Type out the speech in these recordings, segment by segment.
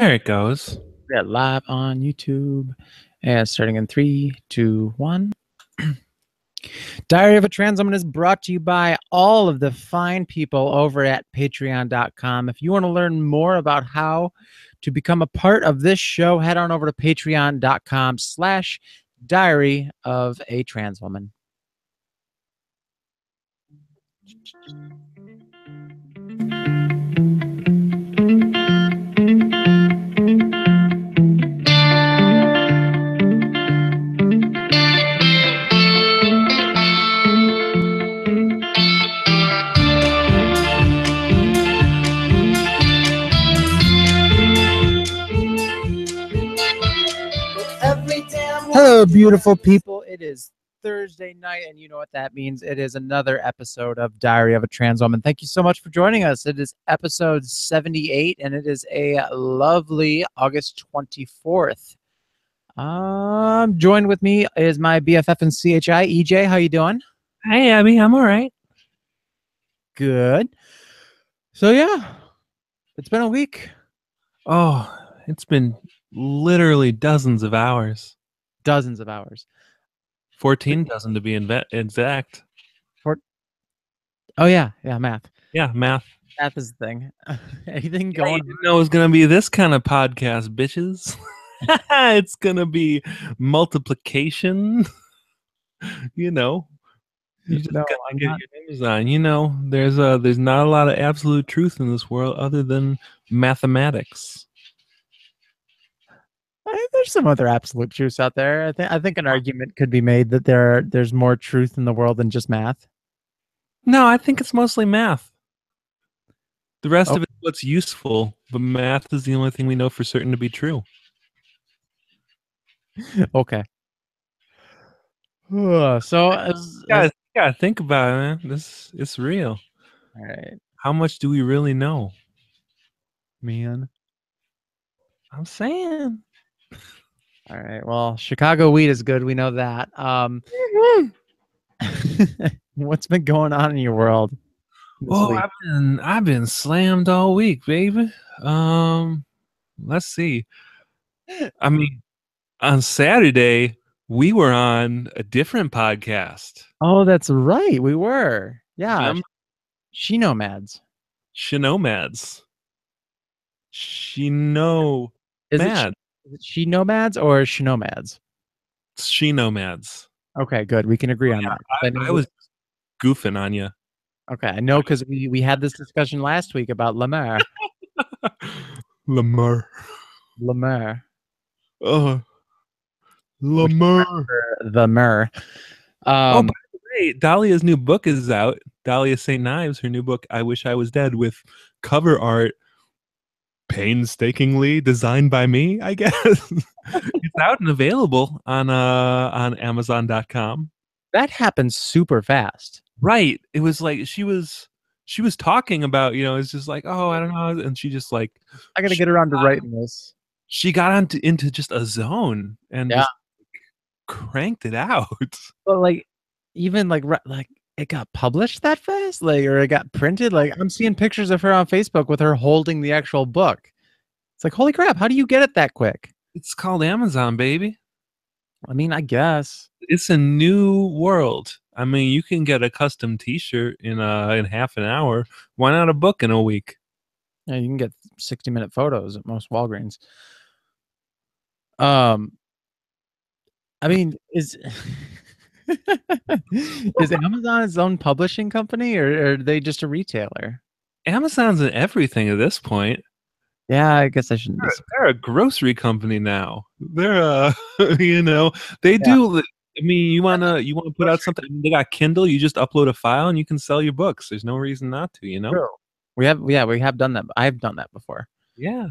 There it goes. We're live on YouTube. And starting in 3, 2, 1. Diary of a Trans Woman is brought to you by all of the fine people over at patreon.com. If you want to learn more about how to become a part of this show, head on over to patreon.com/diary of a trans woman. Hello, beautiful people. It is Thursday night, and you know what that means. It is another episode of Diary of a Trans Woman. Thank you so much for joining us. It is episode 78, and it is a lovely August 24th. Joined with me is my BFF and CHI, EJ. How you doing? Hey, Abby, I'm all right. Good. So, yeah, it's been a week. Oh, it's been literally dozens of hours. Dozens of hours. 14 dozen to be exact. Oh, yeah, math. Yeah, math. Math is the thing. Anything Yeah, going you didn't know it was going to be this kind of podcast, bitches. It's going to be multiplication. You know, you just No, got I'm to get not. your Amazon. You know, there's not a lot of absolute truth in this world other than mathematics. There's some other absolute truths out there. I think an argument could be made that there's more truth in the world than just math. No, I think it's mostly math. The rest of it's what's useful, but math is the only thing we know for certain to be true. Okay. So You gotta think about it, man. It's real. All right. How much do we really know? Man. I'm saying. All right. Well, Chicago weed is good. We know that. What's been going on in your world? Oh, I've been slammed all week, baby. Let's see. I mean, on Saturday we were on a different podcast. Oh, that's right. We were. Yeah. Shinomads. Is it Shinomads or Shinomads? Shinomads. Okay, good. We can agree on that. I was goofing on you. Okay, I know because we had this discussion last week about Lamar. Lamar. Oh, Lamar. The Mur. Oh, by the way, Dahlia's new book is out. Dahlia St. Knives, her new book, I Wish I Was Dead, with cover art painstakingly designed by me, I guess. It's out and available on Amazon.com. That happened super fast. Right. It was like she was talking about, it's just like, oh, I don't know. And she just like, I got to get around to writing this. She got into just a zone and just cranked it out. But like, even like it got published that fast, or it got printed. Like, I'm seeing pictures of her on Facebook with her holding the actual book. It's like, holy crap! How do you get it that quick? It's called Amazon, baby. I mean, I guess it's a new world. I mean, you can get a custom T-shirt in half an hour. Why not a book in a week? Yeah, you can get 60-minute photos at most Walgreens. I mean, is Amazon its own publishing company, or are they just a retailer? Amazon's in everything at this point. Yeah, I guess I shouldn't. They're a grocery company now. They're they do. I mean, you wanna put out something. They got Kindle. You just upload a file and you can sell your books. There's no reason not to. True. We have done that. I've done that before. Yeah.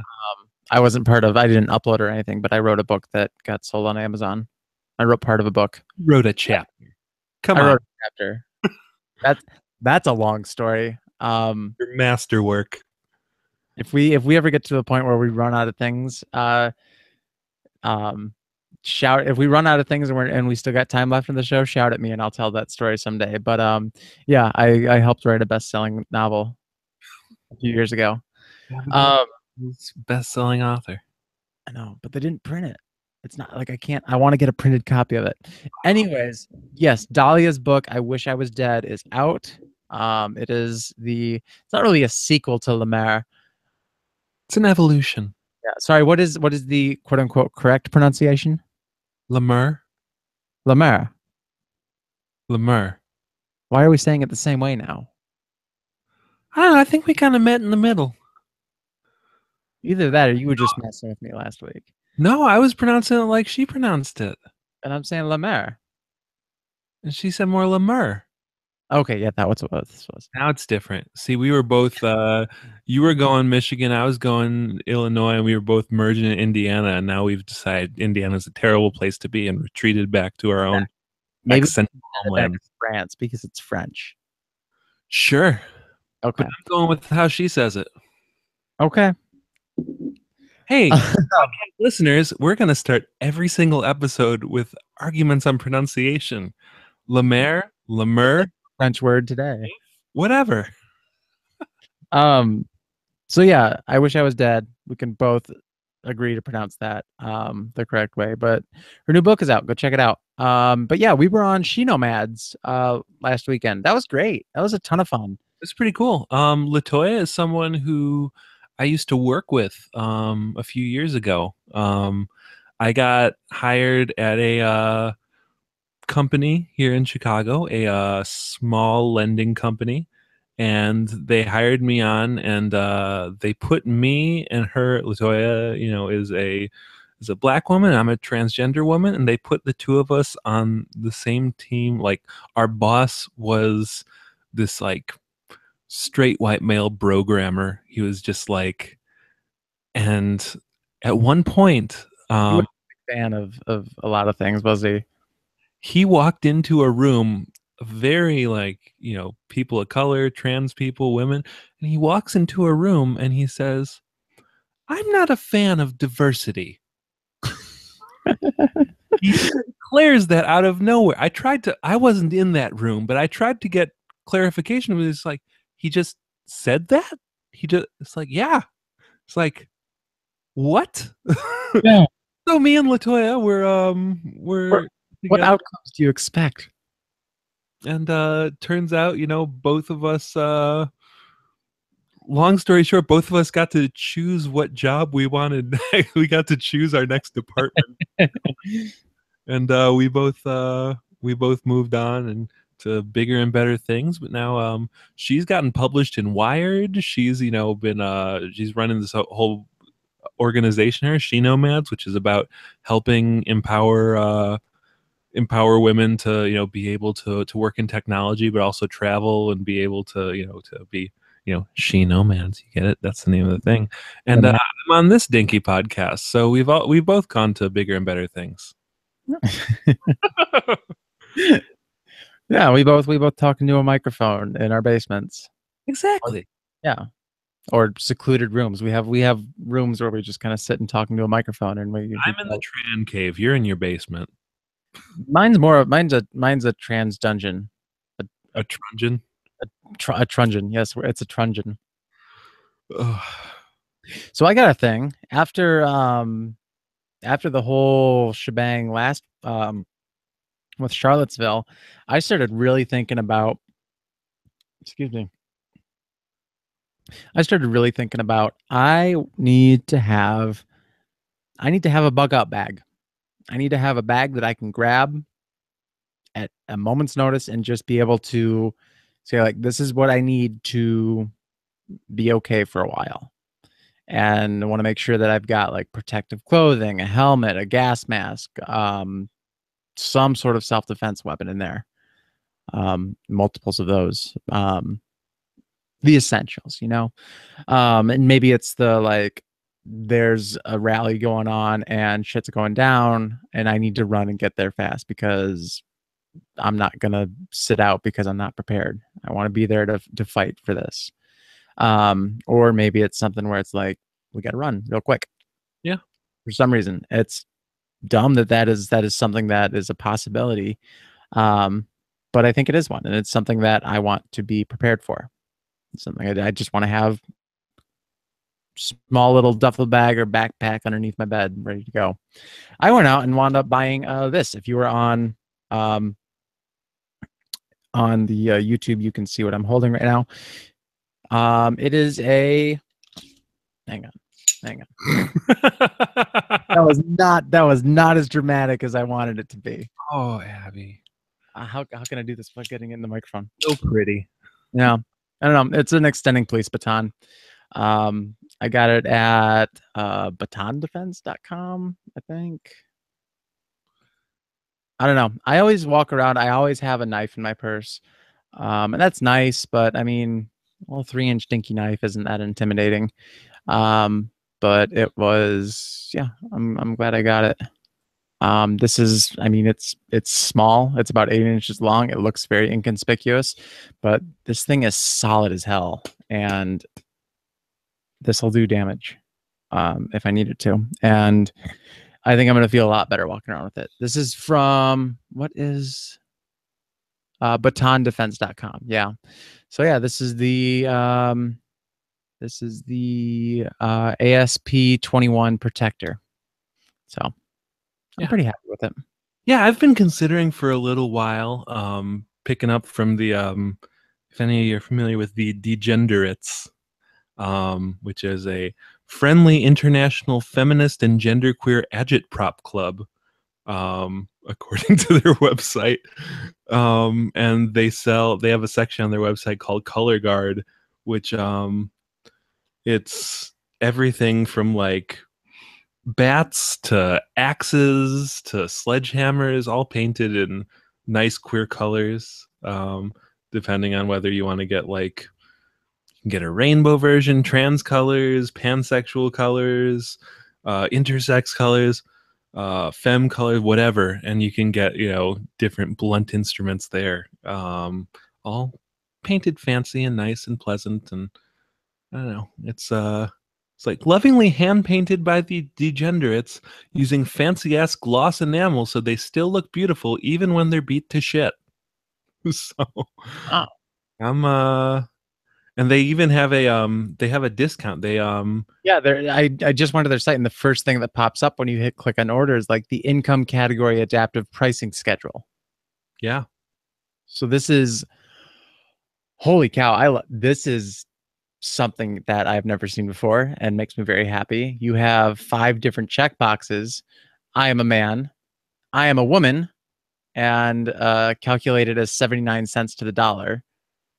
I wasn't part of. I didn't upload or anything, but I wrote a book that got sold on Amazon. I wrote part of a book. Wrote a chapter. Come on. I wrote a chapter. That's a long story. Your masterwork. If we ever get to the point where we run out of things, shout. If we run out of things and we still got time left in the show, shout at me and I'll tell that story someday. But yeah, I helped write a best-selling novel a few years ago. Best-selling author. I know, but they didn't print it. It's not like I can't. I want to get a printed copy of it. Anyways, yes, Dahlia's book, I Wish I Was Dead, is out. It's not really a sequel to Le Maire. It's an evolution. Yeah. Sorry, what is the quote unquote correct pronunciation? Le Maire. Le Maire. Le Maire. Why are we saying it the same way now? I don't know. I think we kind of met in the middle. Either that or you were just messing with me last week. No, I was pronouncing it like she pronounced it. And I'm saying Le Maire. And she said more Le Maire. Okay, yeah, that was what this was. Now it's different. See, we were both, you were going Michigan, I was going Illinois, and we were both merging in Indiana, and now we've decided Indiana's a terrible place to be and retreated back to our own Maybe eccentric homeland. France because it's French. Sure. Okay. But I'm going with how she says it. Okay. Hey, listeners, we're going to start every single episode with arguments on pronunciation. Le Maire, Le Maire, French word today. Whatever. So yeah, I Wish I Was Dead. We can both agree to pronounce that the correct way. But her new book is out. Go check it out. But yeah, we were on She-Nomads last weekend. That was great. That was a ton of fun. It's pretty cool. Latoya is someone who I used to work with a few years ago. I got hired at a company here in Chicago, a small lending company, and they hired me on, and they put me and her. Latoya, is a black woman. I'm a transgender woman, and they put the two of us on the same team. Like, our boss was this like straight white male programmer. He was just like, and at one point, He was a fan of a lot of things, was he? he walked into a room, very people of color, trans people, women, and he walks into a room and he says, "I'm not a fan of diversity." He declares that out of nowhere. I wasn't in that room, but I tried to get clarification. It's like, he just said that? It's like, yeah. It's like, what? Yeah. So me and Latoya, we're what outcomes do you expect? And turns out, both of us, long story short, both of us got to choose what job we wanted. We got to choose our next department. And we both moved on and to bigger and better things. But now she's gotten published in Wired. She's been she's running this whole organization here, She-Nomads, which is about helping empower women to be able to work in technology, but also travel and be able to to be She-Nomads. You get it? That's the name of the thing. And I'm on this dinky podcast, so we've both gone to bigger and better things. Yeah, we both talk into a microphone in our basements. Exactly. Yeah. Or secluded rooms. We have rooms where we just kind of sit and talking to a microphone, and I'm in the Tran cave. You're in your basement. Mine's a trans dungeon. A trungeon. A trungeon. Yes, it's a trungeon. So I got a thing after the whole shebang last with Charlottesville. I started really thinking about. Excuse me. I started really thinking about I need to have a bug out bag. I need to have a bag that I can grab at a moment's notice and just be able to say, like, this is what I need to be okay for a while. And I want to make sure that I've got like protective clothing, a helmet, a gas mask, some sort of self-defense weapon in there. Multiples of those. The essentials, and maybe it's the like there's a rally going on and shit's going down and I need to run and get there fast because I'm not gonna sit out because I'm not prepared. I want to be there to fight for this. Or maybe it's something where it's like we got to run real quick. Yeah. For some reason, it's dumb that is something that is a possibility. But I think it is one, and it's something that I want to be prepared for. It's something I just want to have small little duffel bag or backpack underneath my bed, ready to go. I went out and wound up buying this. If you were on the YouTube, you can see what I'm holding right now. It is a. Hang on. That was not as dramatic as I wanted it to be. Oh, Abby. How can I do this without getting in the microphone? So pretty. Yeah, I don't know. It's an extending police baton. I got it at batondefense.com, I think. I don't know. I always walk around. I always have a knife in my purse, and that's nice. But I mean, well, 3-inch dinky knife isn't that intimidating. But it was, yeah. I'm glad I got it. This is, I mean, it's small. It's about 8 inches long. It looks very inconspicuous, but this thing is solid as hell, and this will do damage if I need it to. And I think I'm going to feel a lot better walking around with it. This is from, what is batondefense.com. Yeah. So yeah, this is the ASP21 protector. So I'm pretty happy with it. Yeah, I've been considering for a little while picking up from the if any of you are familiar with the Degenderates, which is a friendly international feminist and genderqueer agitprop club, according to their website. And they have a section on their website called Color Guard, which it's everything from like bats to axes to sledgehammers, all painted in nice queer colors, depending on whether you want to get like get a rainbow version, trans colors, pansexual colors, intersex colors, femme colors, whatever, and you can get, you know, different blunt instruments there, all painted fancy and nice and pleasant. And I don't know, it's like lovingly hand painted by the Degenderates using fancy ass gloss enamel so they still look beautiful even when they're beat to shit. So I'm and they even have a discount. They yeah, I just went to their site, and the first thing that pops up when you hit click on order is like the income category adaptive pricing schedule. Yeah. So this is, holy cow, this is something that I've never seen before and makes me very happy. You have 5 different check boxes. I am a man, I am a woman, and calculated as 79 cents to the dollar.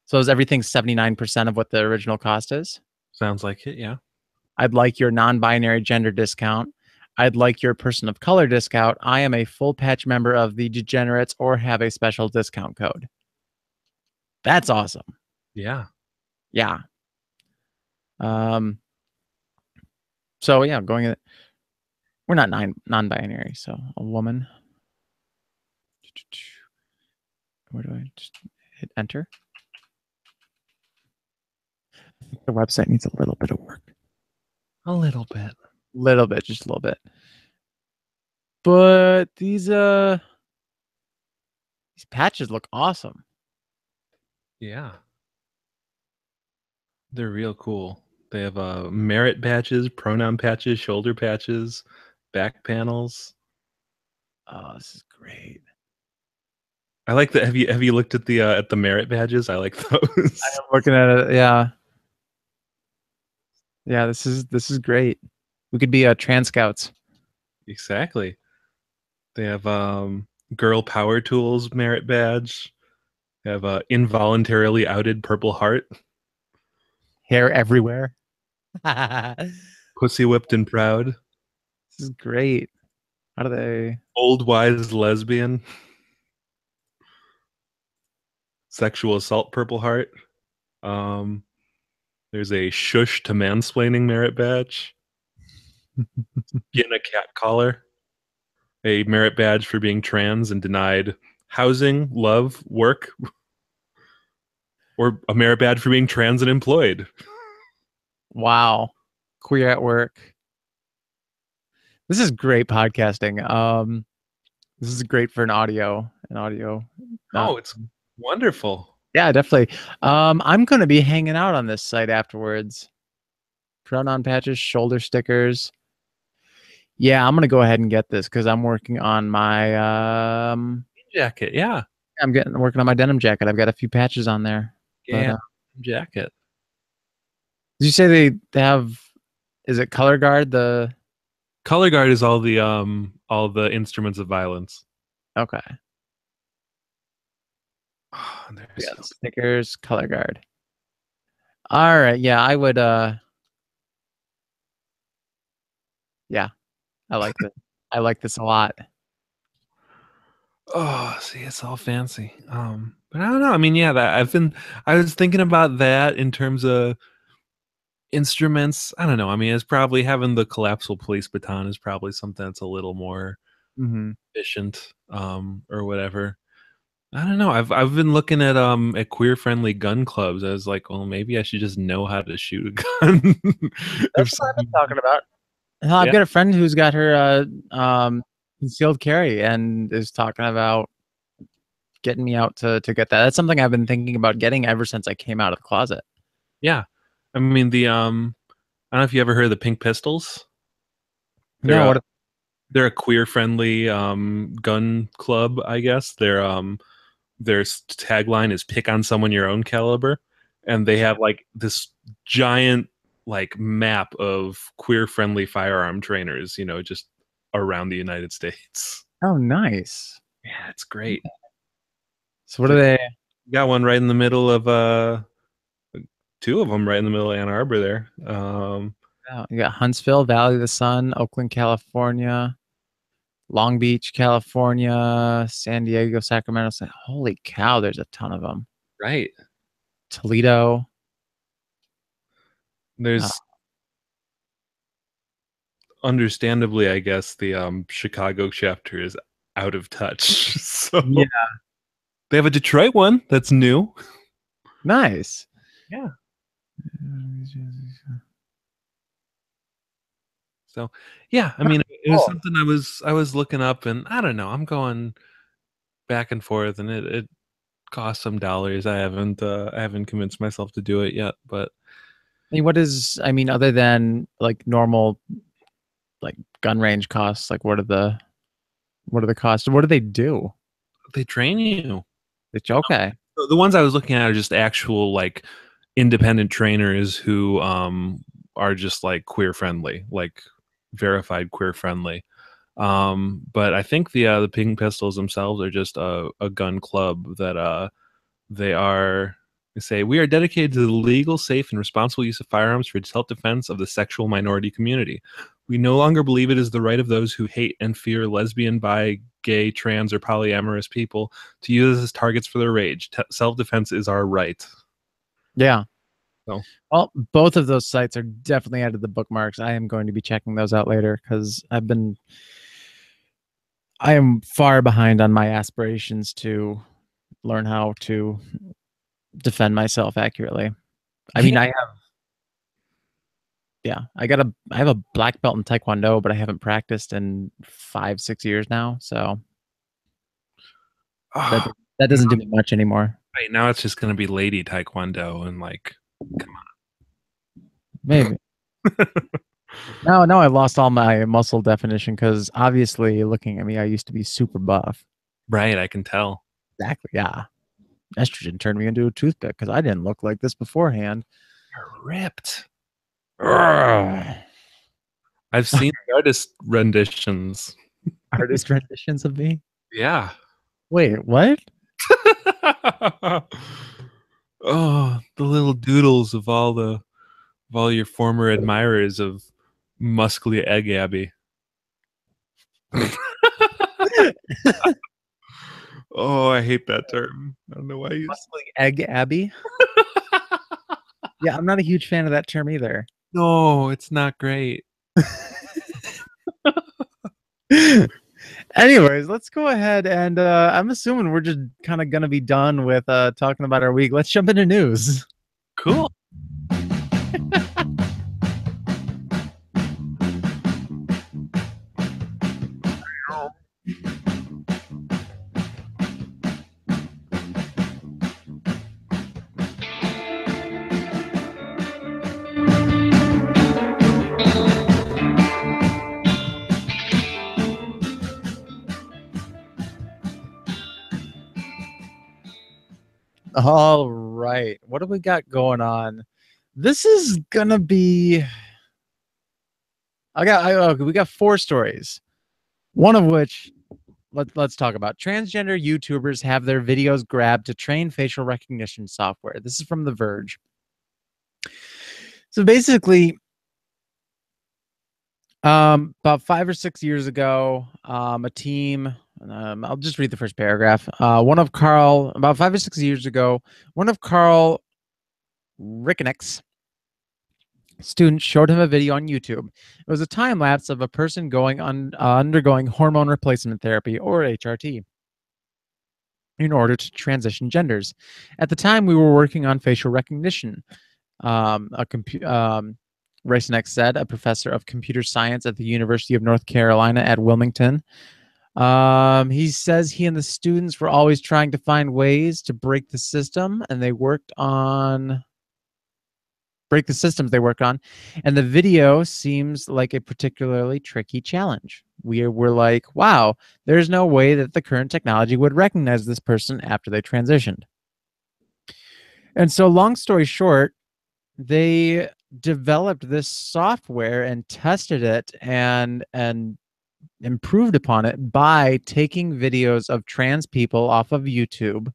So is everything 79% of what the original cost is? Sounds like it, yeah. I'd like your non-binary gender discount. I'd like your person of color discount. I am a full patch member of the Degenerates or have a special discount code. That's awesome. Yeah. Yeah. So yeah, we're not non-binary, so a woman. Where do I just hit enter? The website needs a little bit of work. A little bit. Just a little bit. But these patches look awesome. Yeah. They're real cool. They have merit patches, pronoun patches, shoulder patches, back panels. Oh, this is great. I like that. Have you looked at the merit badges? I like those. I'm looking at it. Yeah. Yeah, this is great. We could be trans scouts. Exactly. They have girl power tools merit badge. They have involuntarily outed purple heart. Hair everywhere. Pussy whipped and proud. This is great. How do they? Old wise lesbian. Sexual assault purple heart. There's a shush to mansplaining merit badge. Getting a cat collar. A merit badge for being trans and denied housing, love, work, or a merit badge for being trans and employed. Wow. Queer at work. This is great podcasting. This is great for an audio. Oh, it's wonderful. Yeah, definitely. I'm going to be hanging out on this site afterwards. run-on patches, shoulder stickers. Yeah, I'm gonna go ahead and get this because I'm working on my Jacket, yeah. working on my denim jacket. I've got a few patches on there. Yeah, But, jacket. did you say they have? Is it Color Guard? The Color Guard is all the instruments of violence. okay. Oh, Yeah, stickers, Color Guard. All right. Yeah, I would. Yeah, I like this. I like this a lot. Oh, see, it's all fancy. But I don't know. I mean, yeah, I was thinking about that in terms of instruments. I don't know. I mean, it's probably having the collapsible police baton is probably something that's a little more Mm-hmm. efficient, or whatever. I don't know. I've been looking at queer friendly gun clubs. I was like, well, maybe I should just know how to shoot a gun. That's what I've been talking about. I've Yeah. got a friend who's got her concealed carry and is talking about getting me out to get that. That's something I've been thinking about getting ever since I came out of the closet. Yeah. I mean I don't know if you ever heard of the Pink Pistols. No, They're a queer friendly gun club, I guess. Their tagline is pick on someone your own caliber, and they have like this giant like map of queer friendly firearm trainers, just around the United States. oh, nice. Yeah, it's great. So what are they? Got one right in the middle of two of them right in the middle of Ann Arbor there. Oh, you got Huntsville, Valley of the Sun, Oakland, California, Long Beach, California, San Diego, Sacramento. Holy cow, there's a ton of them. Right. Toledo. There's understandably, I guess, the Chicago chapter is out of touch. So yeah, they have a Detroit one that's new. nice. Yeah. So yeah, I mean, it was something I was looking up, and I don't know, I'm going back and forth, and it costs some dollars. I haven't convinced myself to do it yet, but I mean, other than like normal like gun range costs, like what are the costs? What do they do? they train you. It's okay. The ones I was looking at are just actual like independent trainers who are just like queer friendly, like verified queer friendly. But I think the Pink Pistols themselves are just a gun club that they say we are dedicated to the legal, safe, and responsible use of firearms for self-defense of the sexual minority community. We no longer believe it is the right of those who hate and fear lesbian, bi, gay, trans, or polyamorous people to use us as targets for their rage. Self-defense is our right. Yeah. So. Well, both of those sites are definitely added the bookmarks. I am going to be checking those out later because I am far behind on my aspirations to learn how to defend myself accurately. I mean, I have a black belt in Taekwondo, but I haven't practiced in 5-6 years now. So that doesn't do me much anymore. Right now it's just going to be lady Taekwondo and like, come on. Maybe. No, I lost all my muscle definition because obviously looking at me, I used to be super buff. Right, I can tell. Exactly, yeah. Estrogen turned me into a toothpick because I didn't look like this beforehand. You're ripped. I've seen artist renditions. Artist renditions of me? Yeah. Wait, what? Oh, the little doodles of all your former admirers of muscly Egg Abby. Oh, I hate that term. I don't know why you muscly Egg Abby. Yeah, I'm not a huge fan of that term either. No, it's not great. Anyways, let's go ahead and I'm assuming we're just kind of gonna be done with talking about our week. Let's jump into news. Cool. All right. What do we got going on? This is gonna be. Okay, we got 4 stories. One of which let's talk about. Transgender YouTubers have their videos grabbed to train facial recognition software. This is from The Verge. So basically, about 5 or 6 years ago, a team. I'll just read the first paragraph. About 5 or 6 years ago, one of Carl Rickenek's students showed him a video on YouTube. It was a time lapse of a person undergoing hormone replacement therapy, or HRT, in order to transition genders. At the time, we were working on facial recognition. Racenex said, a professor of computer science at the University of North Carolina at Wilmington. He says he and the students were always trying to find ways to break the system, and they worked on break the systems they work on, and the video seems like a particularly tricky challenge. We're like, wow, there's no way that the current technology would recognize this person after they transitioned. And so, long story short, they developed this software and tested it and improved upon it by taking videos of trans people off of YouTube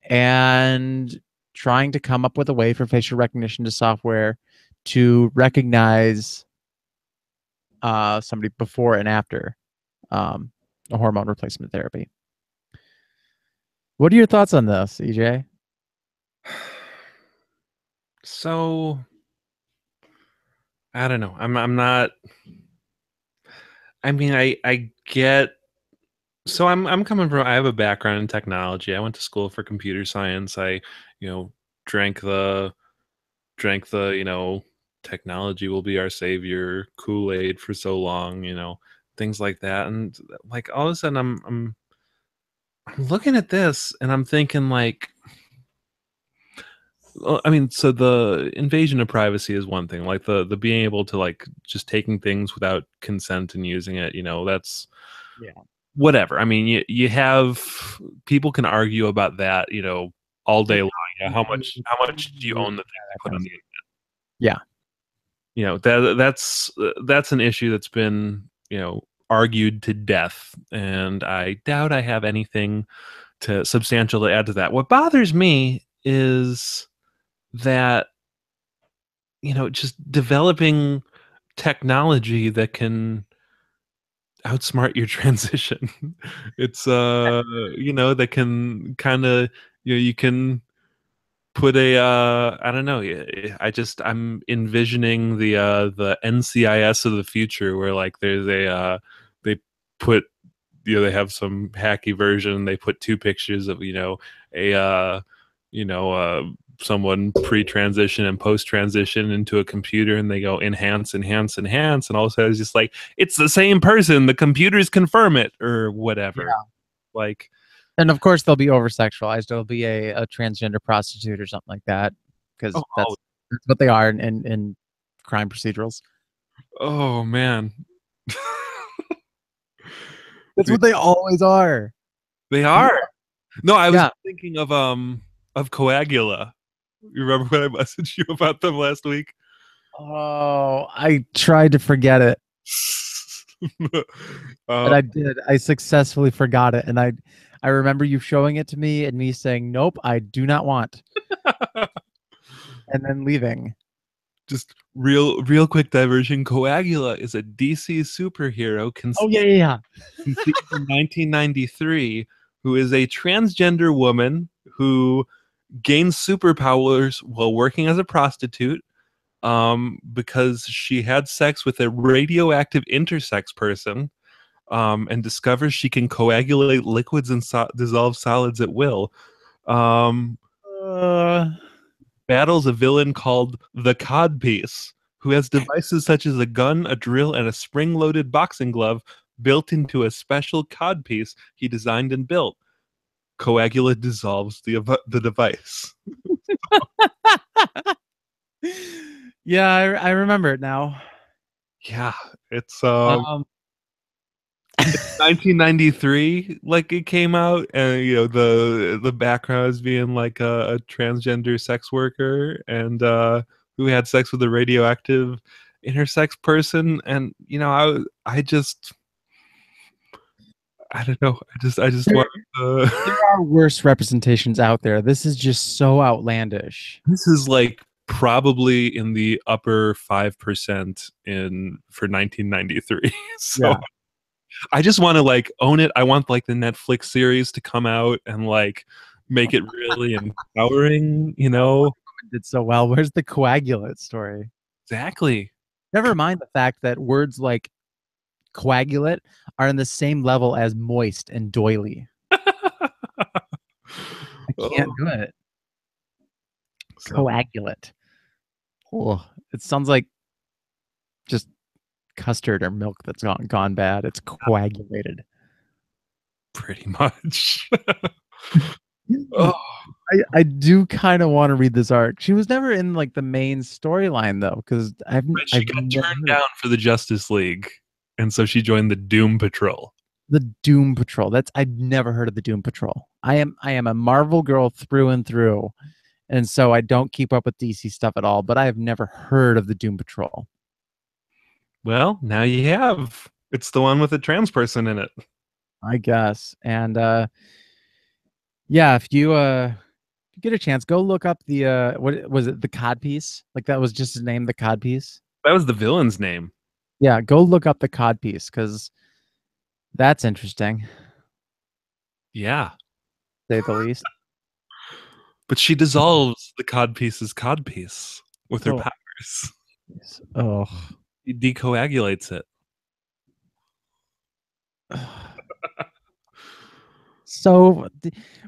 and trying to come up with a way for facial recognition to software to recognize somebody before and after a hormone replacement therapy. What are your thoughts on this, EJ? So I don't know. I'm not. I mean, I get. So I'm coming from. I have a background in technology. I went to school for computer science. I, drank the technology will be our savior Kool-Aid for so long. Things like that, and like all of a sudden I'm looking at this and I'm thinking like. Well, I mean, so the invasion of privacy is one thing. Like the being able to like just taking things without consent and using it. That's Yeah. whatever. I mean, you have people can argue about that. All day long. Yeah, how much do you own the things you put on the internet? Yeah. That's an issue that's been argued to death, and I doubt I have anything to substantial to add to that. What bothers me is that just developing technology that can outsmart your transition. It's that can kind of you can put a I don't know. I'm envisioning the NCIS of the future where like there's they put they have some hacky version. They put 2 pictures of a someone pre-transition and post-transition into a computer, and they go enhance, enhance, enhance, and all of a sudden it's just like it's the same person. The computers confirm it or whatever. Yeah. Like, and of course they'll be over-sexualized. There'll be a transgender prostitute or something like that, because that's what they are in crime procedurals. Oh man. That's what they always are. They are. No, I was thinking of Coagula. You remember when I messaged you about them last week? Oh, I tried to forget it. And I did. I successfully forgot it. And I remember you showing it to me and me saying, nope, I do not want. And then leaving. Just real quick diversion. Coagula is a DC superhero conceived in 1993 who is a transgender woman who gains superpowers while working as a prostitute because she had sex with a radioactive intersex person and discovers she can coagulate liquids and dissolve solids at will. Battles a villain called the Codpiece, who has devices such as a gun, a drill, and a spring-loaded boxing glove built into a special codpiece he designed and built. Coagula dissolves the device. Yeah, I remember it now. Yeah, it's 1993, like it came out, and the background is being like a transgender sex worker, and who had sex with a radioactive intersex person, and I don't know, I just There, want uh, there are worse representations out there. This is just so outlandish. this is like probably in the upper 5% in for 1993. So Yeah. I just want to like own it. I want like the Netflix series to come out and like make it really empowering. It did so well. Where's the coagulate story? Exactly. Never mind the fact that words like coagulate are in the same level as moist and doily. I Oh, can't do it. so Coagulate. Oh, it sounds like just custard or milk that's gone bad. It's coagulated. pretty much. Oh, I do kind of want to read this arc. She was never in like the main storyline though, because but she I've got never turned heard down for the Justice League, and so she joined the Doom Patrol. the Doom Patrol. I've never heard of the Doom Patrol. I am a Marvel girl through and through, and so I don't keep up with DC stuff at all. But I have never heard of the Doom Patrol. Well, now you have. It's the one with a trans person in it. I guess. And yeah, if you get a chance, go look up the what was it, the cod piece? Like that was just his name, the cod piece. That was the villain's name. Yeah, go look up the cod piece because that's interesting, to Yeah. say the least. But she dissolves the codpiece's codpiece with her Oh, powers. oh. She decoagulates it. So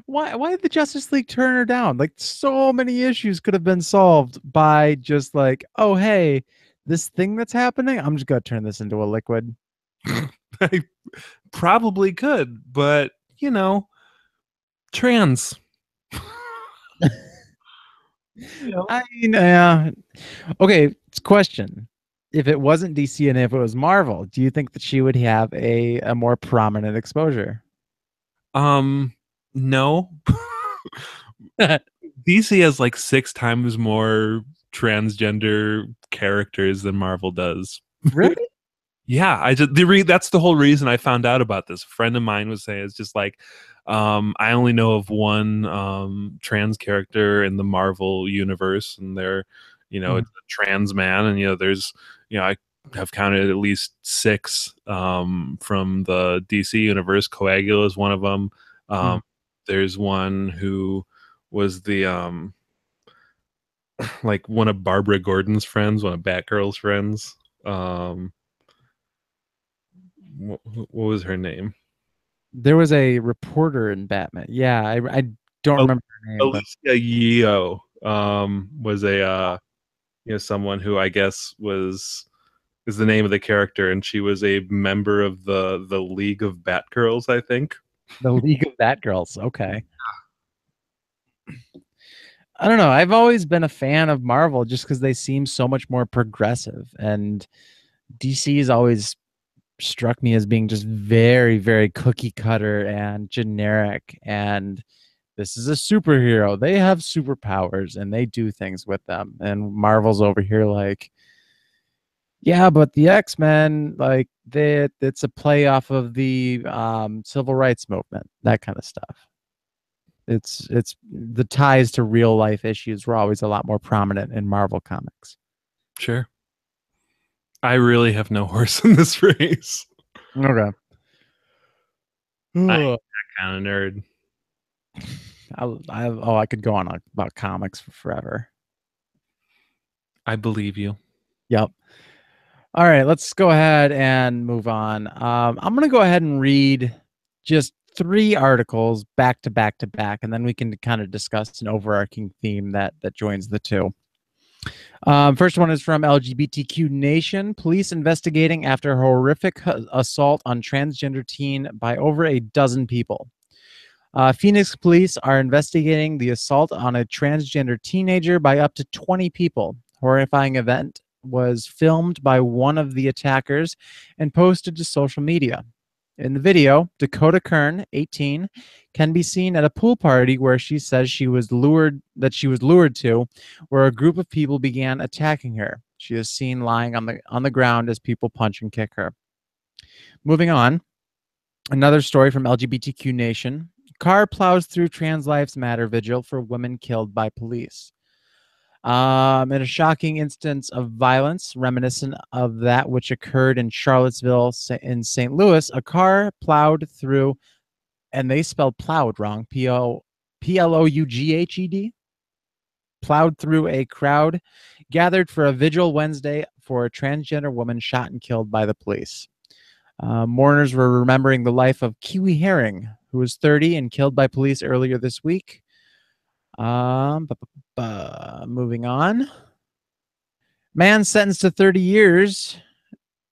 why did the Justice League turn her down? Like so many issues could have been solved by just like, oh hey, this thing that's happening, I'm just gonna turn this into a liquid. I probably could, but trans. I mean, okay, question. If it wasn't DC and if it was Marvel, do you think that she would have a more prominent exposure? No. DC has like 6 times more transgender characters than Marvel does. Really? Yeah, that's the whole reason I found out about this. A friend of mine was saying it's just like I only know of one trans character in the Marvel universe, and it's a trans man, and there's I have counted at least 6 from the DC universe. Coagula is one of them. Mm. There's one who was the like one of Barbara Gordon's friends, one of Batgirl's friends. What was her name? There was a reporter in Batman. Yeah, I don't Al- remember her name, but Alicia Yeo was a someone who I guess is the name of the character, and she was a member of the League of Batgirls, I think. the League of Batgirls. Okay. I don't know. I've always been a fan of Marvel just because they seem so much more progressive, and DC has always struck me as being just very, very cookie cutter and generic. And this is a superhero. They have superpowers and they do things with them. And Marvel's over here like, yeah, but the X-Men, like it's a play off of the civil rights movement, that kind of stuff. It's the ties to real life issues were always a lot more prominent in Marvel comics. Sure. I really have no horse in this race. Okay. I'm Ugh. that kind of nerd. I could go on about comics for forever. I believe you. Yep. All right, let's go ahead and move on. I'm going to go ahead and read just 3 articles back to back to back, and then we can kind of discuss an overarching theme that joins the two. First one is from LGBTQ Nation. Police investigating after horrific assault on transgender teen by over a dozen people. Phoenix police are investigating the assault on a transgender teenager by up to 20 people. Horrifying event was filmed by one of the attackers and posted to social media. In the video, Dakota Kern, 18, can be seen at a pool party where she says she was lured to, where a group of people began attacking her. She is seen lying on the ground as people punch and kick her. Moving on, another story from LGBTQ Nation. Car plows through Trans Lives Matter vigil for women killed by police. In a shocking instance of violence reminiscent of that which occurred in Charlottesville in St. Louis, a car plowed through, and they spelled plowed wrong, P-L-O-U-G-H-E-D, plowed through a crowd gathered for a vigil Wednesday for a transgender woman shot and killed by the police. Mourners were remembering the life of Kiwi Herring, who was 30 and killed by police earlier this week. Moving on. Man sentenced to 30 years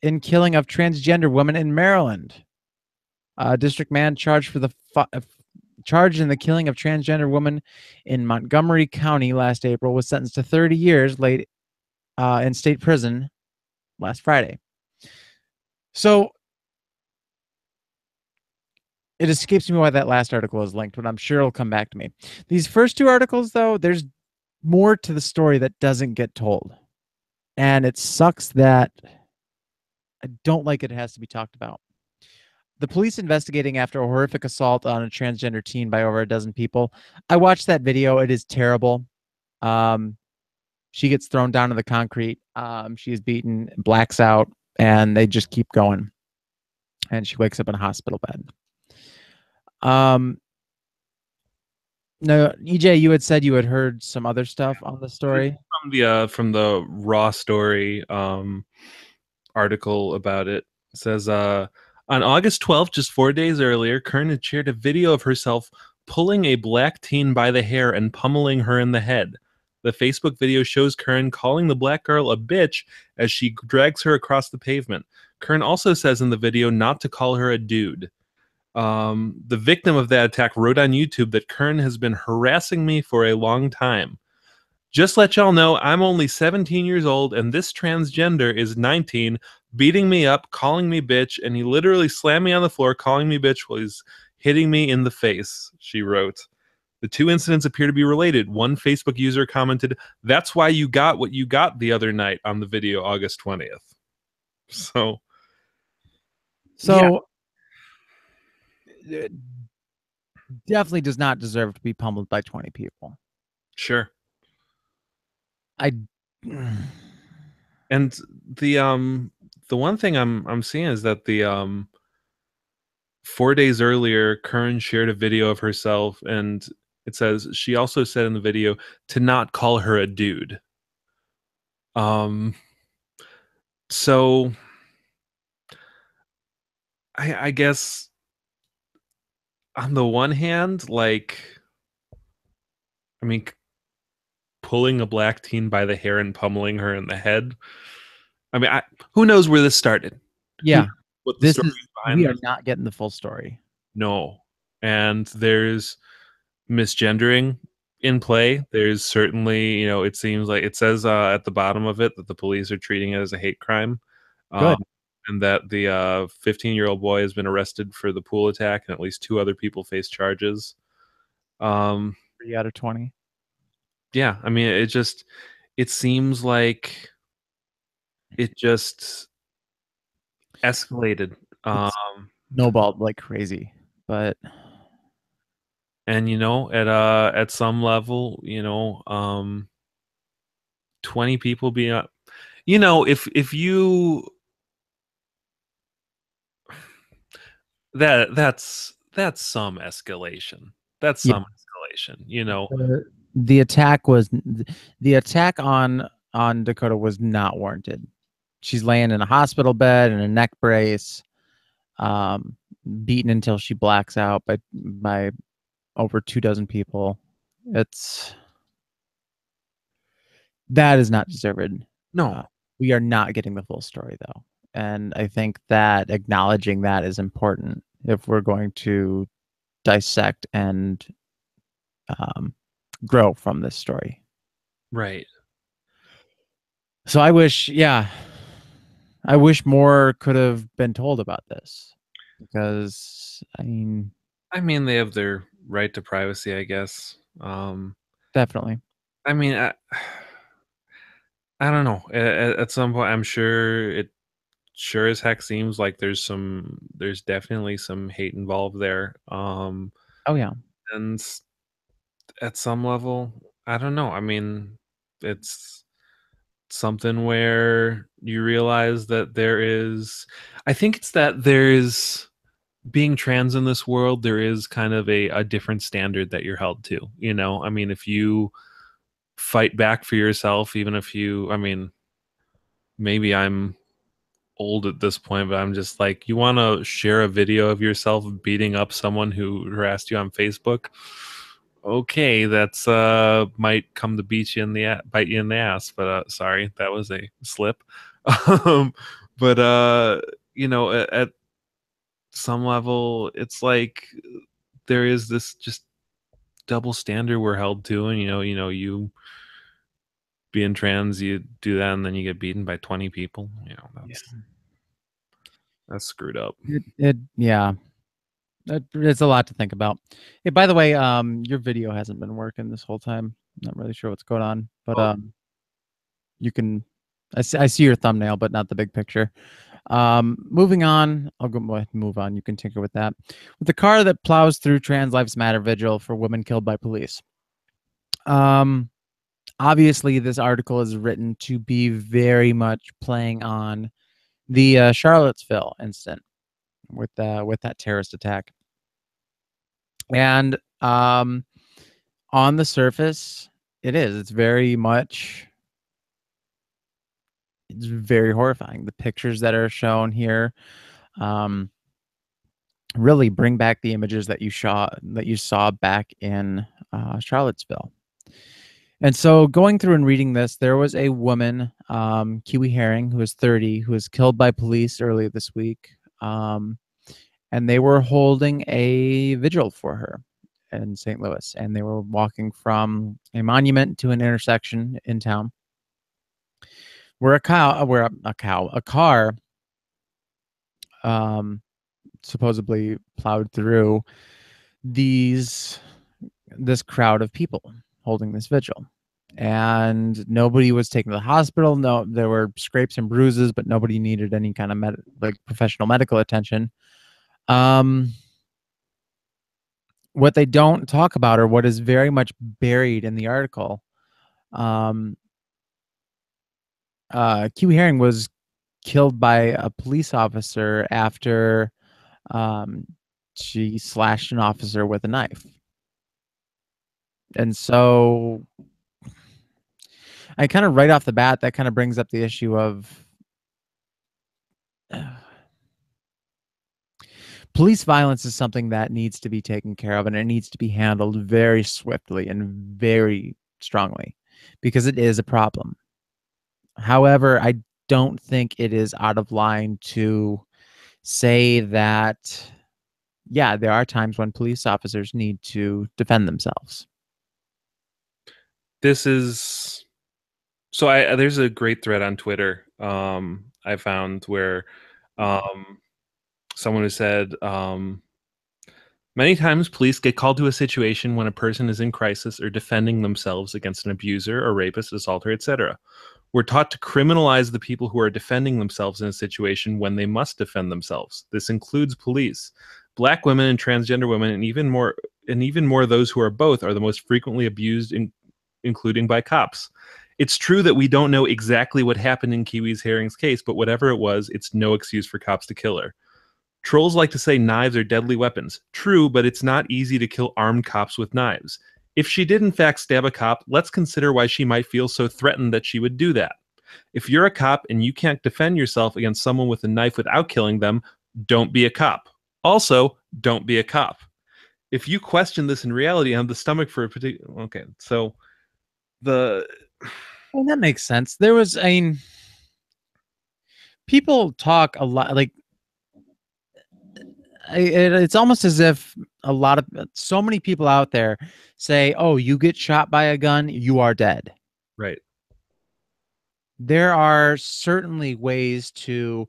in killing of transgender woman in Maryland. District man charged in the killing of transgender woman in Montgomery County last April was sentenced to 30 years late in state prison last Friday. So it escapes me why that last article is linked, but I'm sure it'll come back to me. These first two articles, though, there's more to the story that doesn't get told. And it sucks that I don't like it has to be talked about. The police investigating after a horrific assault on a transgender teen by over a dozen people. I watched that video. It is terrible. She gets thrown down to the concrete. She is beaten, blacks out, and they just keep going. And she wakes up in a hospital bed. No, EJ, you had said you had heard some other stuff on the story. From the Raw story article about it. It says on August 12th, just 4 days earlier, Kern had shared a video of herself pulling a black teen by the hair and pummeling her in the head. The Facebook video shows Kern calling the black girl a bitch as she drags her across the pavement. Kern also says in the video not to call her a dude. The victim of that attack wrote on YouTube that Kern has been harassing me for a long time. Just let y'all know, I'm only 17 years old, and this transgender is 19, beating me up, calling me bitch, and he literally slammed me on the floor, calling me bitch while he's hitting me in the face, she wrote. The two incidents appear to be related. One Facebook user commented, "That's why you got what you got the other night," on the video August 20th. So it definitely does not deserve to be pummeled by 20 people. Sure. And the one thing I'm seeing is that the 4 days earlier, Kern shared a video of herself, and it says she also said in the video to not call her a dude. So I guess on the one hand, like, I mean, pulling a black teen by the hair and pummeling her in the head. I mean, who knows where this started? Yeah, what the story we are not getting the full story. No, and there's misgendering in play. There's certainly, it seems like it says at the bottom of it that the police are treating it as a hate crime. Good. And that the 15-year-old boy has been arrested for the pool attack, and at least 2 other people face charges. 3 out of 20. Yeah, I mean, it seems like it just escalated. Snowballed like crazy, but and at some level, 20 people being up, if you that's some escalation. That's some escalation. The attack on Dakota was not warranted. She's laying in a hospital bed in a neck brace, beaten until she blacks out by over 24 people. That is not deserved. No. We are not getting the full story, though. And I think that acknowledging that is important if we're going to dissect and grow from this story. Right. So I wish more could have been told about this. because I mean, they have their right to privacy, I guess. definitely. I mean, I don't know. At some point, I'm sure it sure as heck seems like there's definitely some hate involved there. Oh yeah. And at some level, I don't know. I mean, it's something where you realize that I think it's that there's being trans in this world, there is kind of a different standard that you're held to. I mean, if you fight back for yourself, even if I mean, maybe I'm old at this point, but I'm just like, you want to share a video of yourself beating up someone who harassed you on Facebook? Okay, that's might come to bite you in the ass, but sorry, that was a slip. um, but at some level, it's like there is this just double standard we're held to, and you being trans, you do that, and then you get beaten by 20 people. Yeah. That's screwed up. Yeah. It's a lot to think about. Hey, by the way, your video hasn't been working this whole time. Not really sure what's going on, but Oh, you can. I see your thumbnail, but not the big picture. Moving on, I'll move on. You can tinker with that. With the car that plows through Trans Lives Matter vigil for women killed by police. Um, Obviously, this article is written to be very much playing on the Charlottesville incident with that terrorist attack. And on the surface, it's very much, it's very horrifying. The pictures that are shown here really bring back the images that you saw back in Charlottesville. And so going through and reading this, there was a woman, Kiwi Herring, who was 30, who was killed by police earlier this week. And they were holding a vigil for her in St. Louis. And they were walking from a monument to an intersection in town where a car supposedly plowed through this crowd of people holding this vigil, and nobody was taken to the hospital. No, there were scrapes and bruises, but nobody needed any kind of professional medical attention. What they don't talk about, or what is very much buried in the article, Kiwi Herring was killed by a police officer after she slashed an officer with a knife. And so I kind of right off the bat, that kind of brings up the issue of police violence is something that needs to be taken care of, and it needs to be handled very swiftly and very strongly because it is a problem. However, I don't think it is out of line to say that, yeah, there are times when police officers need to defend themselves. this is so there's a great thread on Twitter I found where someone who said many times police get called to a situation when a person is in crisis or defending themselves against an abuser or rapist, assaulter, etc. We're taught to criminalize the people who are defending themselves in a situation when they must defend themselves. This includes police. Black women and transgender women, and even more those who are both, are the most frequently abused, including by cops. It's true that we don't know exactly what happened in Kiwi Herring's case, but whatever it was, it's no excuse for cops to kill her. Trolls like to say knives are deadly weapons. True, but it's not easy to kill armed cops with knives. If she did in fact stab a cop, let's consider why she might feel so threatened that she would do that. If you're a cop and you can't defend yourself against someone with a knife without killing them, don't be a cop. Also, don't be a cop. If you question this in reality and have the stomach for a particular... Okay, so the... Well, that makes sense. There was, people talk a lot, like, it's almost as if so many people out there say, oh, you get shot by a gun, you are dead. Right. There are certainly ways to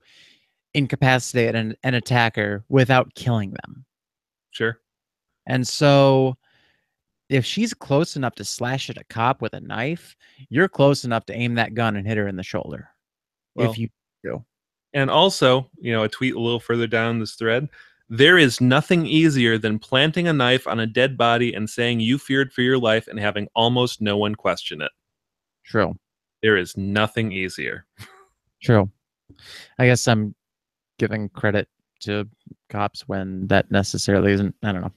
incapacitate an attacker without killing them. Sure. And so if she's close enough to slash at a cop with a knife, you're close enough to aim that gun and hit her in the shoulder. Well, If you do. and also, a tweet a little further down this thread. There is nothing easier than planting a knife on a dead body and saying you feared for your life and having almost no one question it. True. There is nothing easier. True. I guess I'm giving credit to cops when that necessarily isn't. I don't know.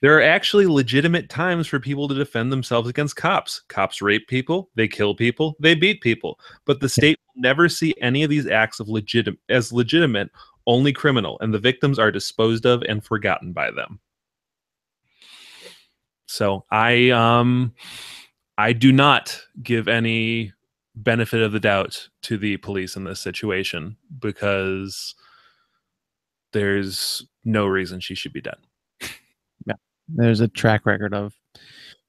There are actually legitimate times for people to defend themselves against cops. Cops rape people, they kill people, they beat people. But the state will never see any of these acts as legitimate, only criminal, and the victims are disposed of and forgotten by them. So I do not give any benefit of the doubt to the police in this situation because there's no reason she should be dead. Yeah. There's a track record of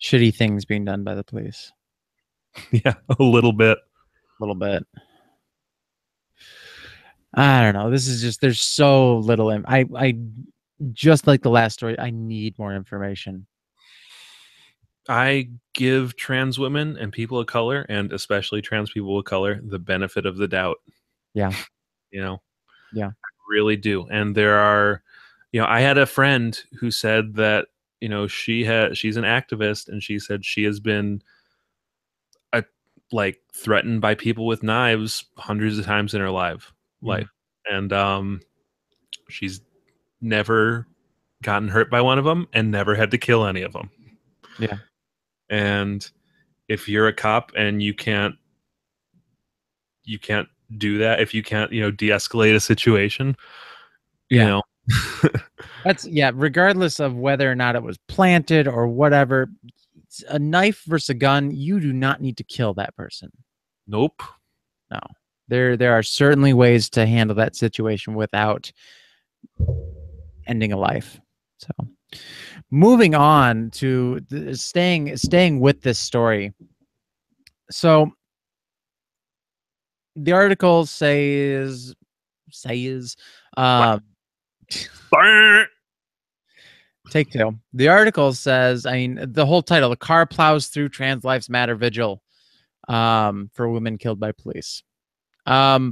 shitty things being done by the police. Yeah, a little bit. A little bit. I don't know. This is just, there's so little. I just like the last story, I need more information. I give trans women and people of color, and especially trans people of color, the benefit of the doubt. Yeah. Yeah. I really do. And there are, I had a friend who said that, she's an activist, and she said she has been threatened by people with knives hundreds of times in her life. And she's never gotten hurt by one of them and never had to kill any of them. Yeah. And if you're a cop and you can't do that, if you can't, de-escalate a situation, that's, regardless of whether or not it was planted or whatever, a knife versus a gun, you do not need to kill that person. Nope. No. There are certainly ways to handle that situation without ending a life. So moving on to staying with this story. So the article says take two. The article says, the whole title, the car plows through Trans Lives Matter vigil for women killed by police. I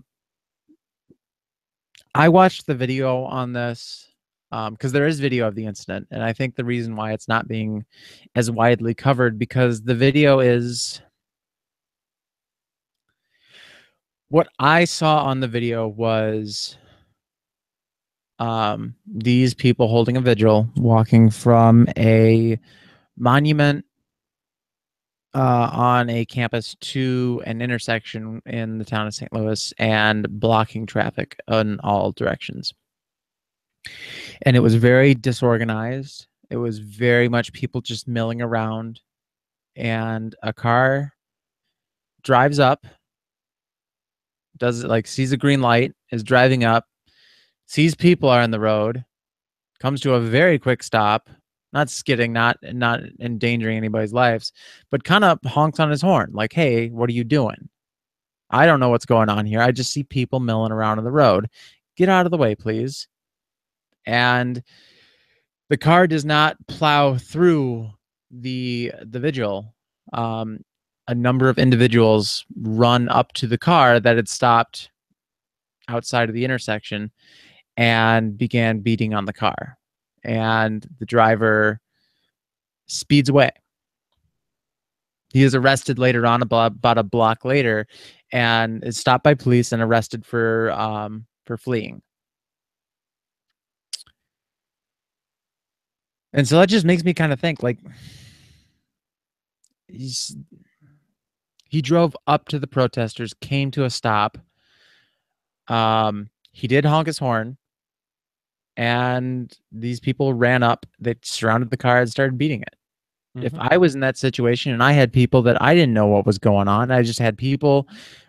watched the video on this because there is video of the incident, and I think the reason why it's not being as widely covered because the video is what I saw on the video was these people holding a vigil, walking from a monument on a campus to an intersection in the town of St. Louis and blocking traffic in all directions. And it was very disorganized. It was very much people just milling around, and a car drives up, does it sees a green light, is driving up, sees people are on the road, comes to a very quick stop, not skidding, not endangering anybody's lives, but kind of honks on his horn like, hey, what are you doing? I don't know what's going on here. I just see people milling around on the road. Get out of the way, please. And the car does not plow through the vigil. A number of individuals run up to the car that had stopped outside of the intersection and began beating on the car. And the driver speeds away. He is arrested later on, about a block later, and is stopped by police and arrested for fleeing. And so that just makes me kind of think, he drove up to the protesters, came to a stop. He did honk his horn, and these people ran up. They surrounded the car and started beating it. Mm-hmm. If I was in that situation and I had people that I didn't know what was going on, I just had people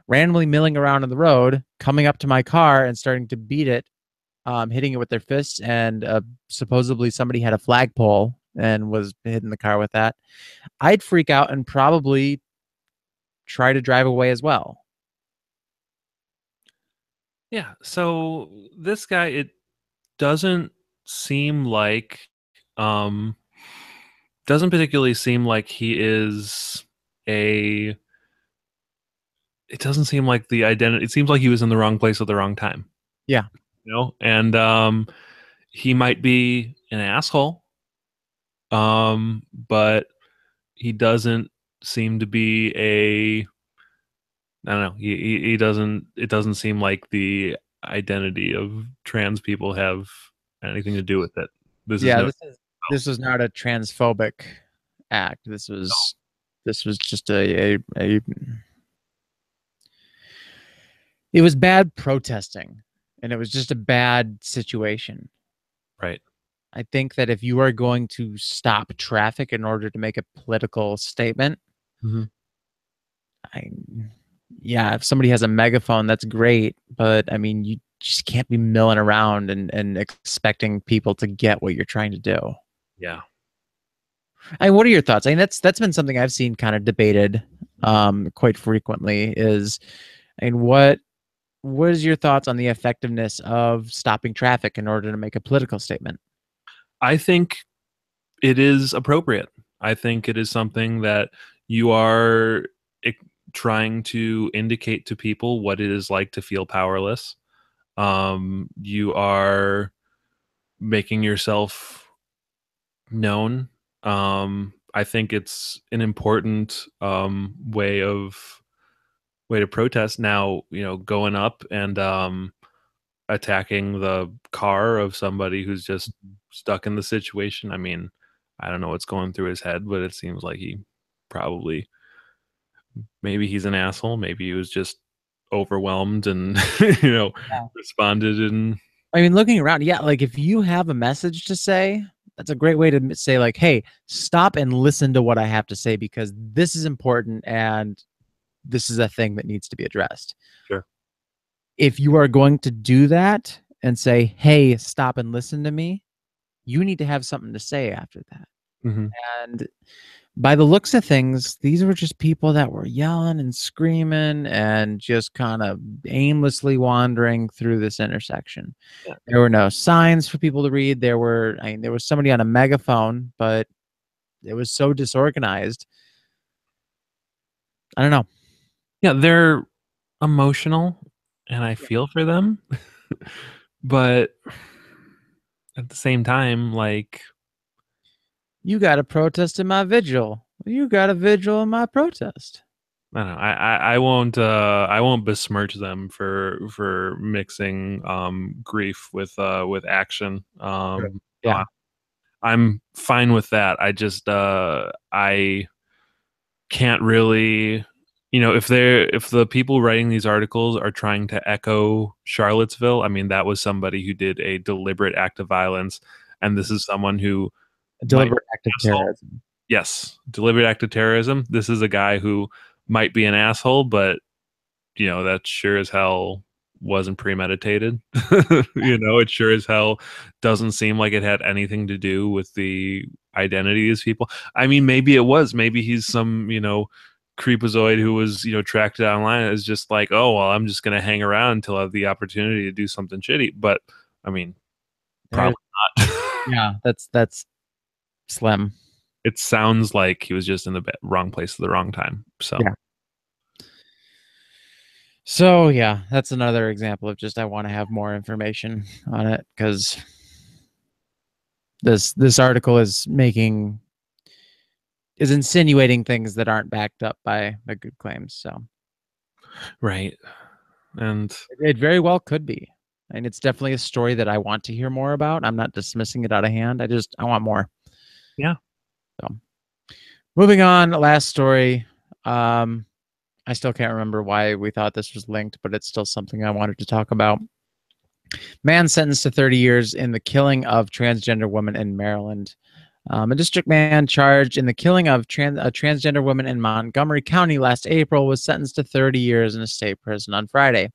randomly milling around on the road, coming up to my car and starting to beat it, hitting it with their fists, and supposedly somebody had a flagpole and was hitting the car with that, I'd freak out and probably try to drive away as well. Yeah. So this guy, it doesn't seem like, um, doesn't particularly seem like he is a. It doesn't seem like the identity. It seems like he was in the wrong place at the wrong time. Yeah. And he might be an asshole, but he doesn't seem to be a. I don't know. He doesn't. It doesn't seem like the identity of trans people have anything to do with it. This is Yeah, no. this was not a transphobic act. This was just a it was bad protesting, and it was just a bad situation. Right. I think that if you are going to stop traffic in order to make a political statement, Mm-hmm. I yeah, if somebody has a megaphone, that's great, but I mean, you just can't be milling around and expecting people to get what you're trying to do. Yeah. I mean, what are your thoughts? I mean, that's been something I've seen kind of debated quite frequently. Is I mean, what is your thoughts on the effectiveness of stopping traffic in order to make a political statement? I think it is appropriate. I think it is something that you are i- trying to indicate to people what it is like to feel powerless. You are making yourself known. I think it's an important way to protest. Now, going up and attacking the car of somebody who's just stuck in the situation. I mean, I don't know what's going through his head, but it seems like he probably, maybe he's an asshole. Maybe he was just overwhelmed and, Yeah. responded in. I mean, looking around, yeah, like if you have a message to say, that's a great way to say, like, hey, stop and listen to what I have to say because this is important and this is a thing that needs to be addressed. Sure. If you are going to do that and say, hey, stop and listen to me, you need to have something to say after that. Hmm. And by the looks of things, these were just people that were yelling and screaming and just kind of aimlessly wandering through this intersection. Yeah. There were no signs for people to read. I mean, there was somebody on a megaphone, but it was so disorganized. I don't know. Yeah. They're emotional and I feel for them. But at the same time, like, You got a protest in my vigil. You got a vigil in my protest. I don't know. I won't besmirch them for mixing grief with action. Sure. Yeah. I'm fine with that. I just I can't really, if the people writing these articles are trying to echo Charlottesville. I mean, that was somebody who did a deliberate act of violence, and this is someone who A might deliberate act of be an asshole. terrorism. Yes, deliberate act of terrorism. This is a guy who might be an asshole, but that sure as hell wasn't premeditated. It sure as hell doesn't seem like it had anything to do with the identity of these people. I mean, maybe it was. Maybe he's some, creepazoid who was, tracked down online as just like, oh, well, I'm just going to hang around until I have the opportunity to do something shitty. But I mean, There, probably not. yeah, that's slim. It sounds like he was just in the wrong place at the wrong time. So, Yeah. So yeah, that's another example of just I want to have more information on it because this article is insinuating things that aren't backed up by the good claims. So right. And it very well could be. And it's definitely a story that I want to hear more about. I'm not dismissing it out of hand. I want more. yeah. So moving on, last story. I still can't remember why we thought this was linked, but it's still something I wanted to talk about. Man sentenced to 30 years in the killing of transgender woman in Maryland. A district man charged in the killing of a transgender woman in Montgomery County last April was sentenced to 30 years in a state prison on Friday.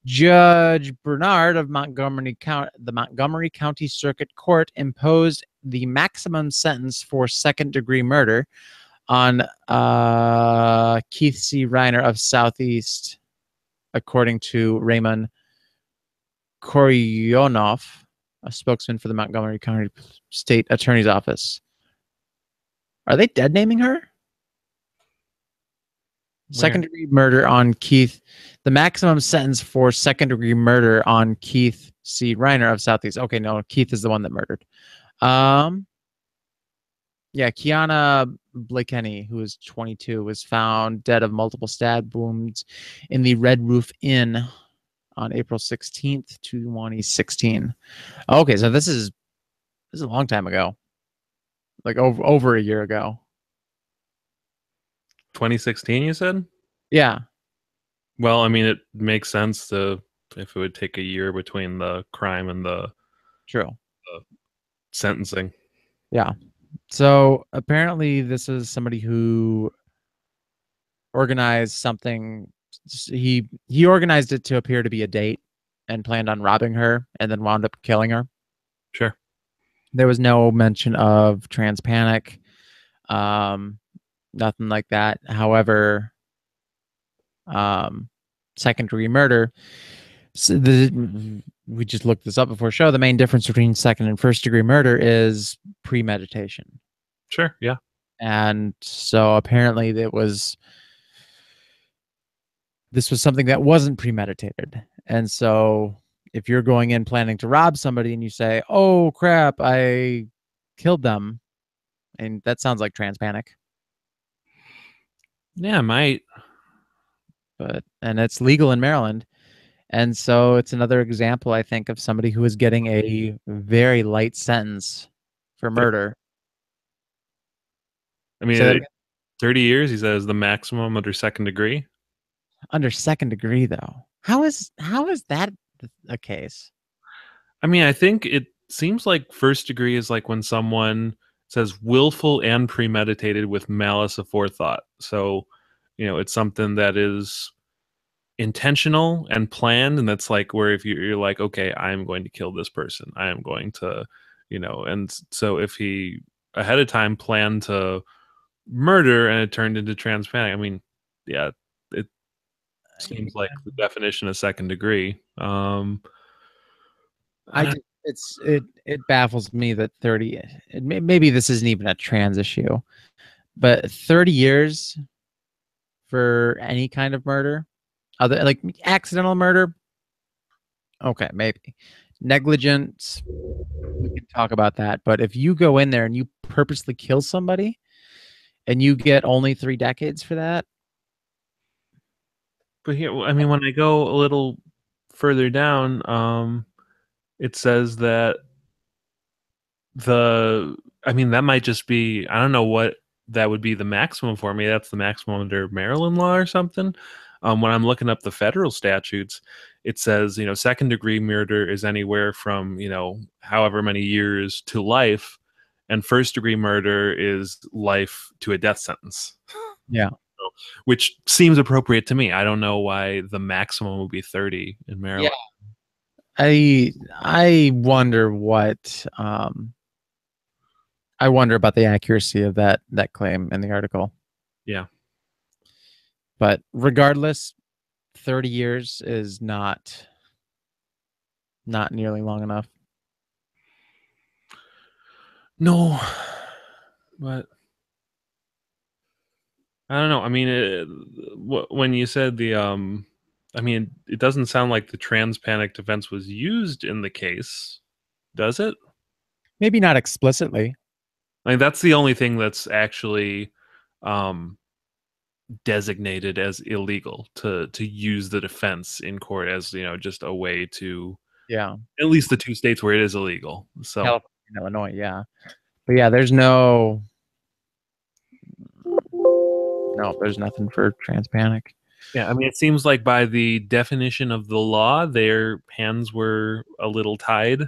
Judge Bernard of the Montgomery County Circuit Court imposed the maximum sentence for second-degree murder on Keith C. Reiner of Southeast, according to Raymond Koryonoff, a spokesman for the Montgomery County State Attorney's Office. Are they dead naming her? Second-degree murder on Keith. The maximum sentence for second-degree murder on Keith C. Reiner of Southeast. Okay, no, Keith is the one that murdered. Yeah, Kiana Blakeney, who is 22, was found dead of multiple stab wounds in the Red Roof Inn on April 16th, 2016. Okay, so this is a long time ago. Like over a year ago. 2016, you said? Yeah. Well, I mean, it makes sense to if it would take a year between the crime and the True. Sentencing. Yeah. So apparently this is somebody who organized something. He organized it to appear to be a date and planned on robbing her and then wound up killing her. Sure. There was no mention of trans panic. Nothing like that. However, second-degree murder. So we just looked this up before show. The main difference between second and first-degree murder is premeditation. Sure. Yeah. And so apparently this was something that wasn't premeditated. And so if you're going in planning to rob somebody and you say, "Oh crap, I killed them," and that sounds like trans panic. Yeah, might. And it's legal in Maryland. And so it's another example, I think, of somebody who is getting a very light sentence for murder. I mean, 30 years, he says, the maximum under second degree. Under second degree, though. How is that a case? I mean, I think it seems like first degree is like when someone says willful and premeditated with malice aforethought. So, it's something that is intentional and planned, and that's like where if you're like, okay, I am going to kill this person, I am going to, and so if he ahead of time planned to murder and it turned into trans panic, I mean, yeah, it seems like the definition of second degree. It baffles me that 30, maybe this isn't even a trans issue, but 30 years for any kind of murder, other like accidental murder, okay, maybe. Negligence, we can talk about that. But if you go in there and you purposely kill somebody and you get only 3 decades for that. But here, I mean, when I go a little further down, it says that that might just be, I don't know what that would be the maximum for me. That's the maximum under Maryland law or something. When I'm looking up the federal statutes, it says, second degree murder is anywhere from, however many years to life, and first degree murder is life to a death sentence. Yeah. Which seems appropriate to me. I don't know why the maximum would be 30 in Maryland. Yeah. I wonder what I wonder about the accuracy of that claim in the article. Yeah. But regardless, 30 years is not nearly long enough. No. But I don't know. I mean, when you said the I mean, it doesn't sound like the trans panic defense was used in the case, does it? Maybe not explicitly. I mean, that's the only thing that's actually designated as illegal to use the defense in court as, just a way to, yeah, at least the 2 states where it is illegal. So California and Illinois, yeah. But yeah, there's no, there's nothing for trans panic. Yeah, I mean, it seems like by the definition of the law, their hands were a little tied.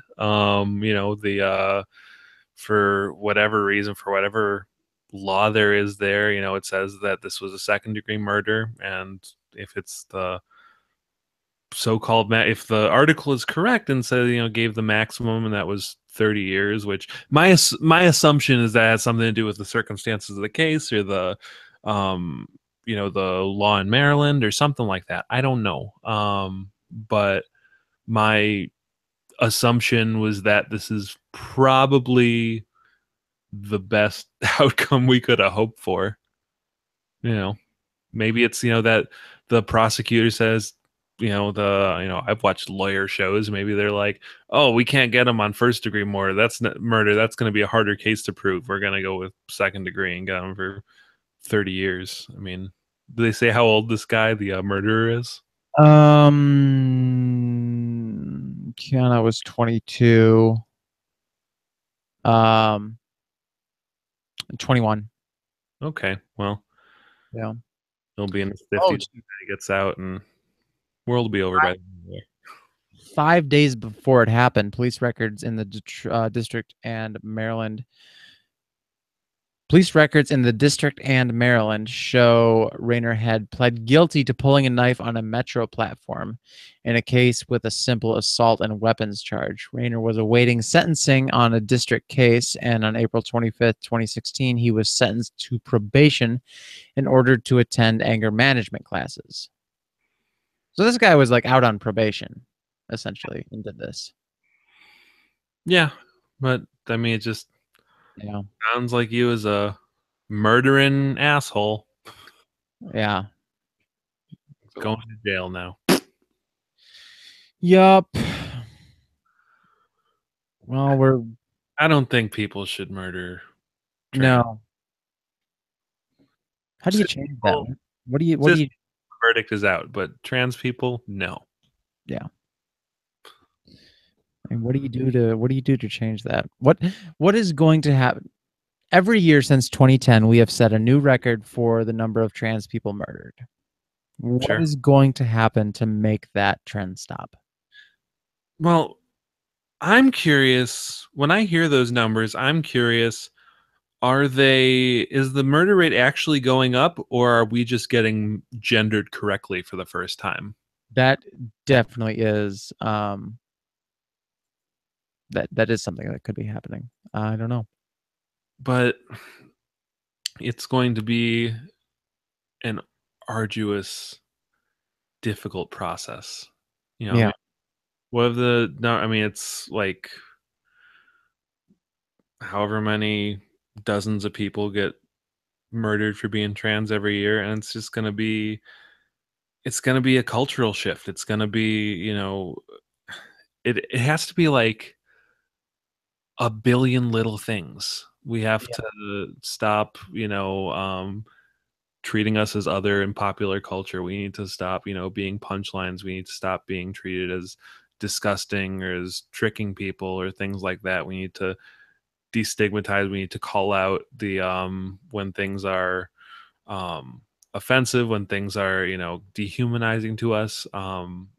For whatever reason, for whatever law there is there, it says that this was a second degree murder, and if it's the so-called if the article is correct and said gave the maximum and that was 30 years, which my assumption is that has something to do with the circumstances of the case or the the law in Maryland or something like that. I don't know. But my assumption was that this is probably the best outcome we could have hoped for. You know, maybe it's, that the prosecutor says, I've watched lawyer shows. Maybe they're like, oh, we can't get him on first degree murder. That's not murder. That's going to be a harder case to prove. We're going to go with second degree and get him for 30 years. I mean, do they say how old this guy, the murderer, is? Kiana was 22. 21. Okay, well, Yeah. he'll be in his Oh, 50s when he gets out, and world will be over by then. 5 days before it happened, police records in the district and Maryland. Police records in the district and Maryland show Rayner had pled guilty to pulling a knife on a metro platform in a case with a simple assault and weapons charge. Rayner was awaiting sentencing on a district case, and on April 25th, 2016, he was sentenced to probation in order to attend anger management classes. So this guy was like out on probation, essentially, and did this. Yeah, but I mean, it just Yeah. sounds like you as a murdering asshole. Yeah. Going to jail now. Yup. Well, I don't think people should murder. No. How do you change that? What do you? Verdict is out, but trans people, no. Yeah. And what do you do to change that? What is going to happen? Every year since 2010, we have set a new record for the number of trans people murdered. What is going to happen to make that trend stop? Well, I'm curious. When I hear those numbers, I'm curious, is the murder rate actually going up, or are we just getting gendered correctly for the first time? That definitely is that is something that could be happening. I don't know. But it's going to be an arduous, difficult process. Yeah. I mean, it's like however many dozens of people get murdered for being trans every year, and it's going to be a cultural shift. It's going to be, it has to be like a billion little things. We have to stop, treating us as other in popular culture. We need to stop, being punchlines. We need to stop being treated as disgusting or as tricking people or things like that. We need to destigmatize. We need to call out the when things are offensive, when things are, dehumanizing to us.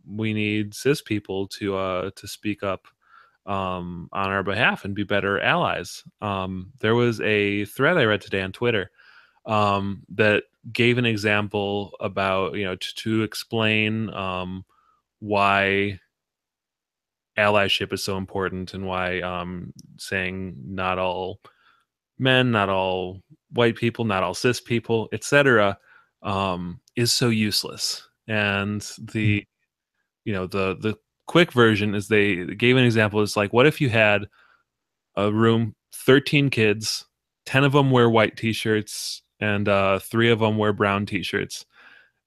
We need cis people to speak up on our behalf and be better allies. There was a thread I read today on Twitter that gave an example about, to explain why allyship is so important, and why saying not all men, not all white people, not all cis people, etc., is so useless. And the quick version is, they gave an example. It's like, what if you had a room, 13 kids, 10 of them wear white t-shirts, and 3 of them wear brown t-shirts,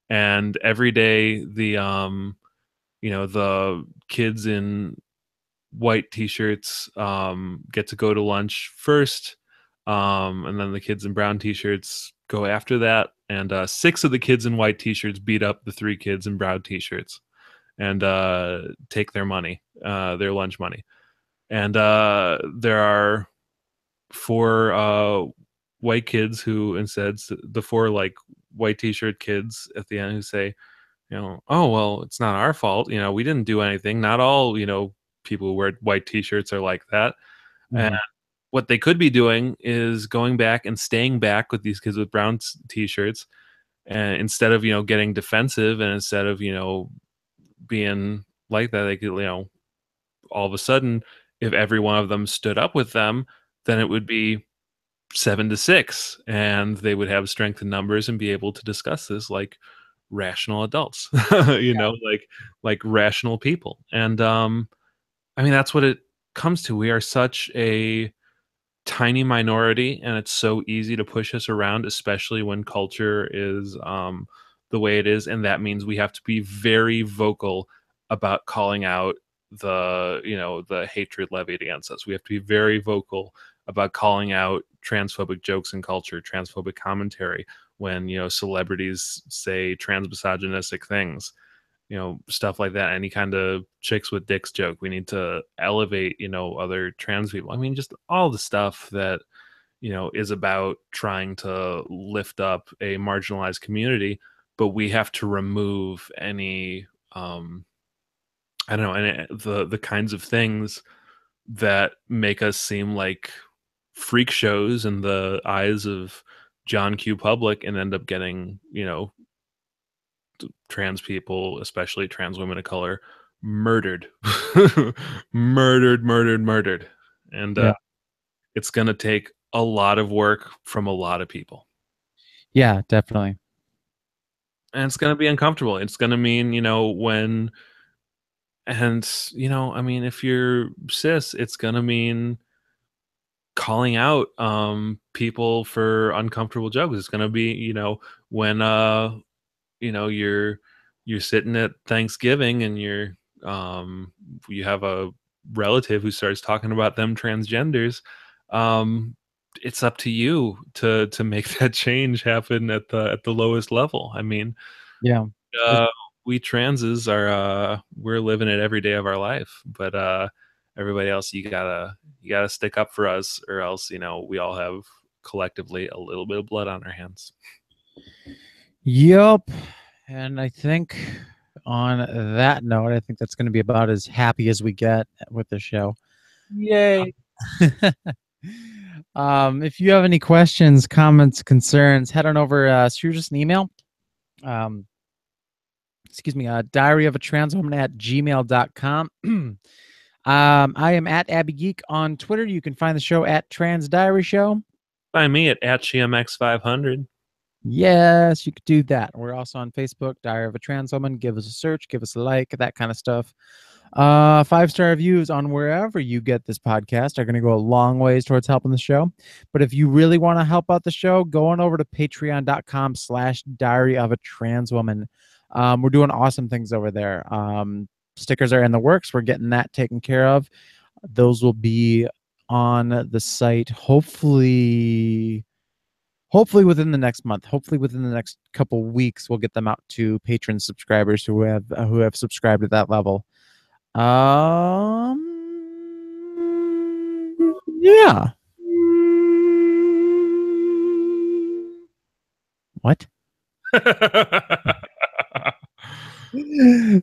and every day the kids in white t-shirts get to go to lunch first, and then the kids in brown t-shirts go after that, and 6 of the kids in white t-shirts beat up the 3 kids in brown t-shirts and take their money, their lunch money. And there are 4 white kids who, instead, the 4 like white t-shirt kids at the end, who say, oh, well, it's not our fault. We didn't do anything. Not all, people who wear white t-shirts are like that. Mm-hmm. And what they could be doing is going back and staying back with these kids with brown t-shirts, and instead of, getting defensive, and instead of, being like that, they could, all of a sudden, if every one of them stood up with them, then it would be 7-6, and they would have strength in numbers and be able to discuss this like rational adults, like rational people. And I mean, that's what it comes to. We are such a tiny minority, and it's so easy to push us around, especially when culture is the way it is, and that means we have to be very vocal about calling out the hatred levied against us. We have to be very vocal about calling out transphobic jokes in culture, transphobic commentary when celebrities say transmisogynistic things, stuff like that. Any kind of chicks with dicks joke, we need to elevate other trans people. I mean, just all the stuff that is about trying to lift up a marginalized community, but we have to remove any I don't know, and the kinds of things that make us seem like freak shows in the eyes of John Q. Public, and end up getting trans people, especially trans women of color, murdered, murdered, and Yeah. it's gonna take a lot of work from a lot of people, Yeah, definitely. and it's gonna be uncomfortable. It's gonna mean when, and I mean, if you're cis, it's gonna mean calling out people for uncomfortable jokes. It's gonna be when you're sitting at Thanksgiving, and you have a relative who starts talking about them transgenders. um it's up to you to make that change happen at the lowest level. I mean, Yeah. uh we transes are we're living it every day of our life, but everybody else, you gotta stick up for us, or else we all have collectively a little bit of blood on our hands. Yep. And I think on that note, I think that's going to be about as happy as we get with the show. Yay. If you have any questions, comments, concerns, head on over, shoot us an email. Excuse me, diary of a trans woman at gmail.com. I am at Abby Geek on Twitter. You can find the show at Trans Diary Show. Find me at GMX500. Yes, you could do that. We're also on Facebook, Diary of a Trans Woman. Give us a search, give us a like, that kind of stuff. 5-star reviews on wherever you get this podcast are going to go a long ways towards helping the show. But if you really want to help out the show, go on over to patreon.com/diary of a trans woman. We're doing awesome things over there. Stickers are in the works. We're getting that taken care of. Those will be on the site hopefully within the next month. Hopefully within the next couple weeks, we'll get them out to patron subscribers who have subscribed at that level. Yeah. What?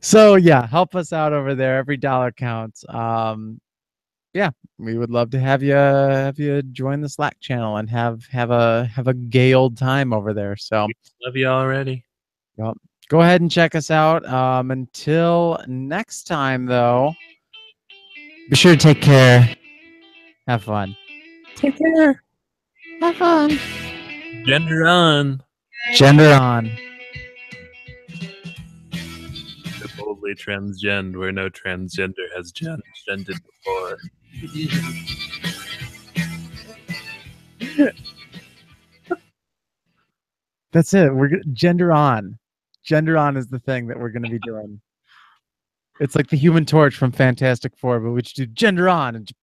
So yeah, help us out over there. Every dollar counts. Yeah, we would love to have you join the Slack channel and have a gay old time over there. So Love you already. yep. Go ahead and check us out. Until next time, though, be sure to take care. Have fun. Take care. Have fun. Gender on. Gender on. The boldly transgend where no transgender has gendered before. That's it. Gender on. Gender on is the thing that we're going to be doing. It's like the Human Torch from Fantastic Four, but we just do gender on and just